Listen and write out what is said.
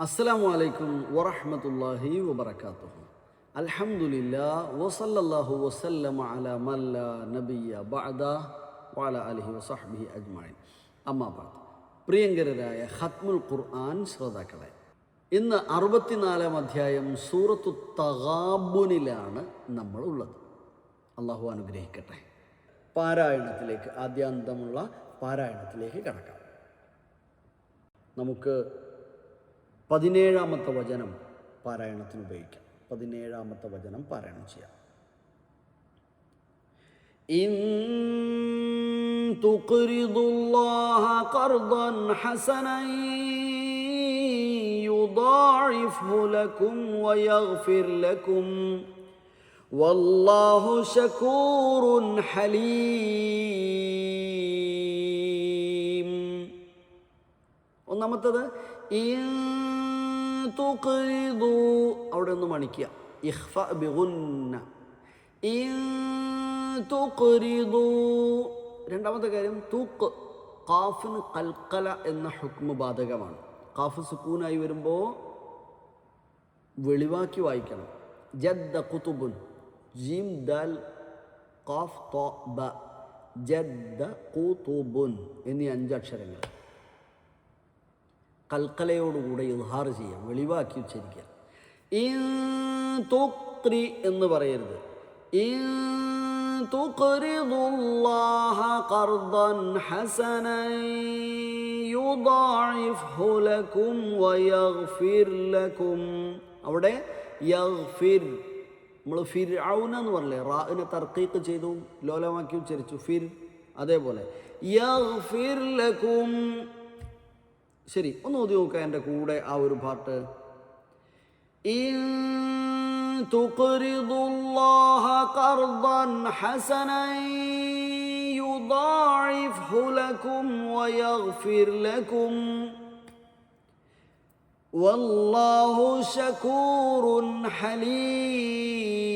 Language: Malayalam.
അസ്സലാമു അലൈക്കും വറഹ്മത്തുള്ളാഹി വബറകാതുഹു. അൽഹംദുലില്ലാഹ് വസല്ലല്ലാഹു വസല്ലമ അലാ മൻ ലാ നബിയ്യ ബഅദ വഅലാ ആലിഹി വസഹ്ബിഹി അജ്മഈൻ. അമ്മാ ബഅദ്. പ്രിയങ്കരരായ ഖത്മുൽ ഖുർആൻ ശ്രോതാക്കളെ, ഇന്ന് 64-ാം അധ്യായം സൂറത്തു തഗാബുനിലാണ് നമ്മൾ ഉള്ളത്. അള്ളാഹു അനുഗ്രഹിക്കട്ടെ. പാരായണത്തിലേക്ക്, ആദ്യാന്തമുള്ള പാരായണത്തിലേക്ക് കടക്കാം. നമുക്ക് 17-ാമത്തെ വചനം പാരായണത്തിന് ഉപയോഗിക്കാം. 17-ാമത്തെ വചനം പാരായണം ചെയ്യാം. ഇൻ തുഖ്രിദുല്ലാഹ ഖർദൻ ഹസനൻ യുദാഇഫ്ഹു ലക്കും വയഗ്ഫിർ ലക്കും വല്ലാഹു ശകൂറുൻ ഹലീം. ഒന്നാമത്തത് ഇൻ തുഖ്രിദു, അവിടെ ഒന്ന് മണിക്കുക. ഇഖ്ഫ ബിഗുന്ന. ഇൻ തുഖ്രിദു. രണ്ടാമത്തെ കാര്യം തുഖ്, ഖാഫിന് ഖൽഖല എന്ന ഹുക്മ് ബാധകമാണ്. ഖാഫ് സുക്കൂനായി വരുമ്പോൾ വെളിവാക്കി വായിക്കണം. ജദ്ദ ഖുതുബുൻ, ജീം ദാൽ ഖാഫ് ത ബ, ജദ്ദ ഖുതുബുൻ എന്നീ 5 അക്ഷരങ്ങൾ കൽക്കലയോടുകൂടെ ഇൽഹാർ ചെയ്യുക, വെളിവാക്കി ഉച്ചരിക്കുക. ഇൻ തുഖ്രി എന്ന് പറയരുത്. ഇൻ തുഖ്രിദുല്ലാഹ ഖർദൻ ഹസനൻ യുദാഇഫ്ഹു ലക്കും വയഗ്ഫിർ ലക്കും. അവിടെ യഗ്ഫിർ, നമ്മൾ ഫിർഔന എന്ന് പറഞ്ഞില്ലേ, റാഇനെ തർക്കീഖ് ചെയ്തു, ലോലമാക്കി ഉച്ചരിച്ചു, ഫിർ. അതേപോലെ യഗ്ഫിർ ലക്കും. ശരി, ഒന്ന് ഓതി നോക്കുക എൻ്റെ കൂടെ ആ ഒരു പാട്ട്. ഇൻ തുഖ്രിദുല്ലാഹ ഖർദൻ ഹസനൻ യുദാഇഫ്ഹു ലക്കും വയഗ്ഫിർ ലക്കും വല്ലാഹു ശകൂറുൻ ഹലീം.